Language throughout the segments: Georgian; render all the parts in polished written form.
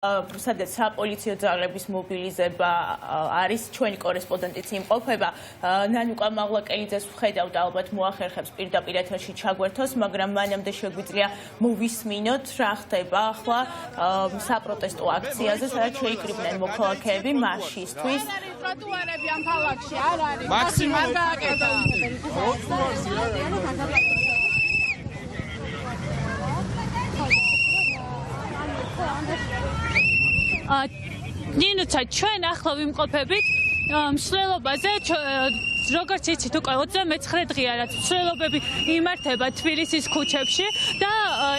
სადაც საპოლიციო ძალების მობილიზება არის ჩვენი კორესპონდენტიც იმყოფება ნანუკა მაღლაკელიძეს ვხედავთ ალბათ მოახერხებს პირდაპირ ეთერში ჩაგვერთოს მაგრამ მანამდე შეგვიძლია მოვისმინოთ რა ხდება ახლა საპროტესტო აქციაზე სადაც შეიკრიბნენ მოქალაქეები მარშისთვის ტროტუარები ამ ქალაქში არ არის მაქსიმუმ გააკეთა ნინუცა ჩვენ ახლა ვიმყოფებით მსვლელობაზე როგორც იცით უკვე 29 დღეა რაც მსვლელობები იმართება თბილისის ქუჩებში და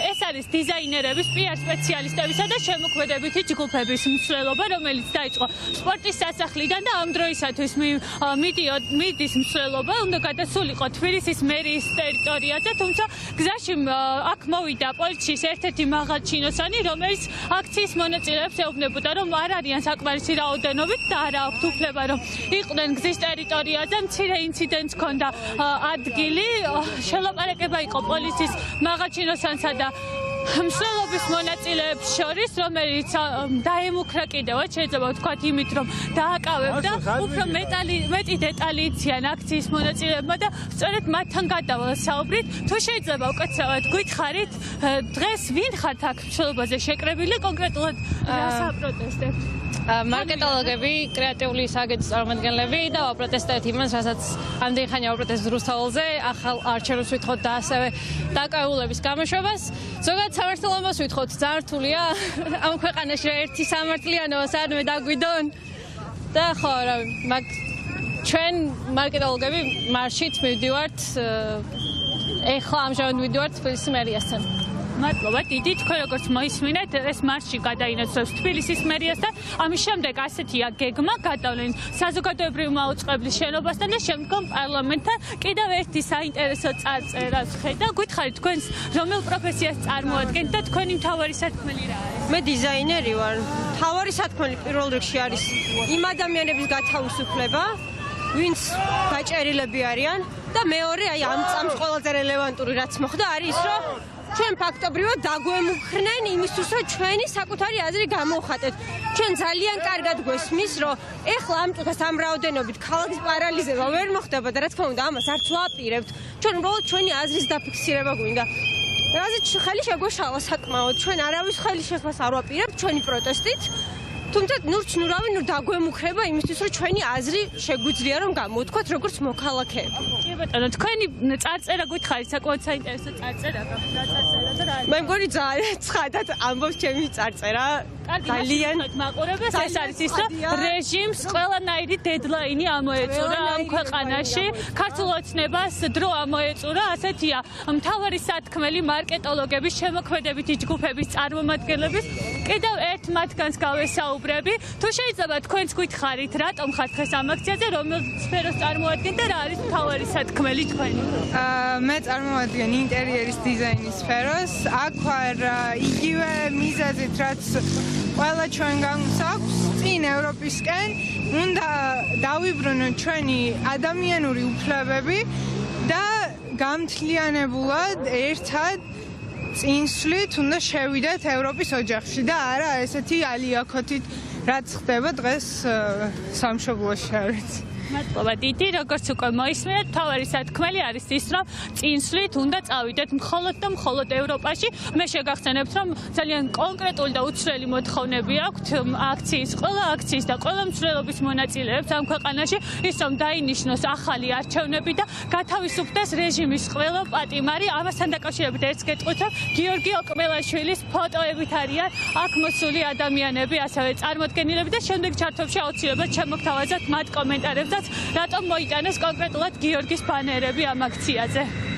ეს არის დიზაინერების PR სპეციალისტებისა და შემოქმედებითი ჯგუფების მსვლელობა რომელიც დაიწყო სპორტის სასახლიდან და ამ დროისათვის მიდის მსვლელობა უნდა გადასულიყო თბილისის მერიის ტერიტორიაზე თუმცა გზაში აქ მოვიდა პოლიციის ერთ-ერთი მაღალჩინოსანი რომელიც აქციის მონაწილეებს ეუბნებოდა რომ არ არიან საკმარისი რაოდენობით და არ აქვთ უფლება რომ იყვნენ გზის ტერიტორიაზე მცირე ინციდენტს ჰქონდა ადგილი შელაპარაკება იყო პოლიციის მაღალჩინოსანსა და მსვლელობის მონაწილეებს შორის რომელიც დაემუქრა კიდევ შეიძლება ვთქვათ იმით რომ დააკავებდა უფრო მეტი დეტალი იციან აქციის მონაწილეებმა და სწორედ მათთან გადავსაუბრით თუ შეიძლება უკეთესად გითხარით დღეს ვინ ხართ აქ მსვლელობაზე შეკრებილი კონკრეტულად რა საპროტესტებთ მარკეტოლოგები, კრეატიული საგეძო წარმომადგენლები და ვაპროტესტებთ იმას, რასაც ამდენი ხანია ვაპროტესტებთ რუსთაველზე, ახალ არჩევნებს ვითხოვთ და ასევე დაკავებულების გამოშვებას. ზოგადად სამართლიანობას ვითხოვთ, ძალიან რთულია ამ ქვეყანაში ერთი სამართლიანობა სადმე დაგვიდონ და ხო რა, მაგ ჩვენ მარკეტოლოგები მარშით მივდივართ, ეხლა ამჟამად მივდივართ თბილისის მერიასთან. მადლობა დიდი თქვენ როგორც მოისმინეთ ეს მარში გადაინაცვლებს თბილისის მერიასთან ამის შემდეგ ასეთია გეგმა გადავლენ საზოგადოებრივი მაუწყებლის შენობასთან და შემდგომ პარლამენტთან კიდევ ერთი საინტერესო წარწერას ხედა გითხარით თქვენს რომელ პროფესიას წარმოადგენთ და თქვენი მთავარი სათქმელი რა არის მე დიზაინერი ვარ მთავარი სათქმელი პირველ რიგში არის იმ ადამიანების გათავისუფლება ვინც გაჭერულები არიან და მეორე აი ამ წამს ყველაზე რელევანტური რაც მოხდა არის რომ ჩვენ ფაქტობრივად დაგვემუქრნენ იმისთვის, რომ ჩვენი საკუთარი აზრი გამოვხატეთ. ჩვენ ძალიან კარგად გვესმის, რომ ეხლა ამ წუთას ამ რაოდენობით ქალაქის პარალიზება ვერ მოხდება და რა თქმა უნდა, ამას არც ვაპირებთ. ჩვენ უბრალოდ ჩვენი აზრის დაფიქსირება გვინდა. რაზეც ხელი შეგვეშალა საკმაოდ. ჩვენ არავის ხელი შეხვას არ ვაპირებთ ჩვენი პროტესტით. თუმცა ნურჩნურავი დაგვემუქრება იმისთვის, რომ ჩვენი აზრი შეგვიძლია რომ გამოვთქვათ როგორც მოქალაქეები. კი ბატონო, თქვენი წარწერა გითხარით, საკმაოდ საინტერესო წარწერა გაქვთ, რა წარწერა და რა არის? მე მგონი ძალიან ცხადად ამბობს ჩემი წარწერა. ძალიან მაყურებელს ეს არის ის, რომ რეჟიმს ყველანაირი დედლაინი ამოეწურა ამ ქვეყანაში, ქართულ ოცნებას დრო ამოეწურა, ასეთია მთავარი სათქმელი მარკეტოლოგების, შემოქმედებითი ჯგუფების წარმომადგენლების, კიდევ ერთ მათგანს გავესაუბრები. თუ შეიძლება თქვენც გითხარით, რატომ ხართ დღეს ამ აქციაზე, რომელ სფეროს წარმოადგენთ და რა არის მთავარი სათქმელი თქვენი? მე წარმოვადგენ ინტერიერის დიზაინის სფეროს. აქ ვარ იგივე მიზეზით, რაც ყველა ჩვენ გვაქვს წინ ევროპისკენ უნდა დავიბრუნოთ ჩვენი ადამიანური უფლებები და გამთლიანებულად ერთად წინსვლით უნდა შევიდეთ ევროპის ოჯახში და არა ესეთი ალიაქოთით რაც ხდება დღეს სამშობლოში არის მადლობა დიდი როგორც უკვე მოისმინეთ მთავარი სათქმელი არის ის რომ წინსვლით უნდა წავიდეთ მხოლოდ და მხოლოდ ევროპაში მე შეგახსენებთ რომ ძალიან კონკრეტული და უცვლელი მოთხოვნები აქვთ აქციის ყველა აქციის და ყველა მსვლელობის მონაწილეებს ამ ქვეყანაში ის რომ დაინიშნოს ახალი არჩევნები და გათავისუფლდეს რეჟიმის ყველა პატიმარი ამასთან დაკავშირებით ერთს გეტყვით რომ გიორგი ოკმელაშვილის ფოტოებით არიან აქ მოსული ადამიანები ასევე წარმოდგენილები და შემდეგ ჩართვებში აუცილებლად შემოგთავაზებთ მათ კომენტარებსაც რატომ მოიტანეს კონკრეტულად გიორგის ბანერები ამ აქციაზე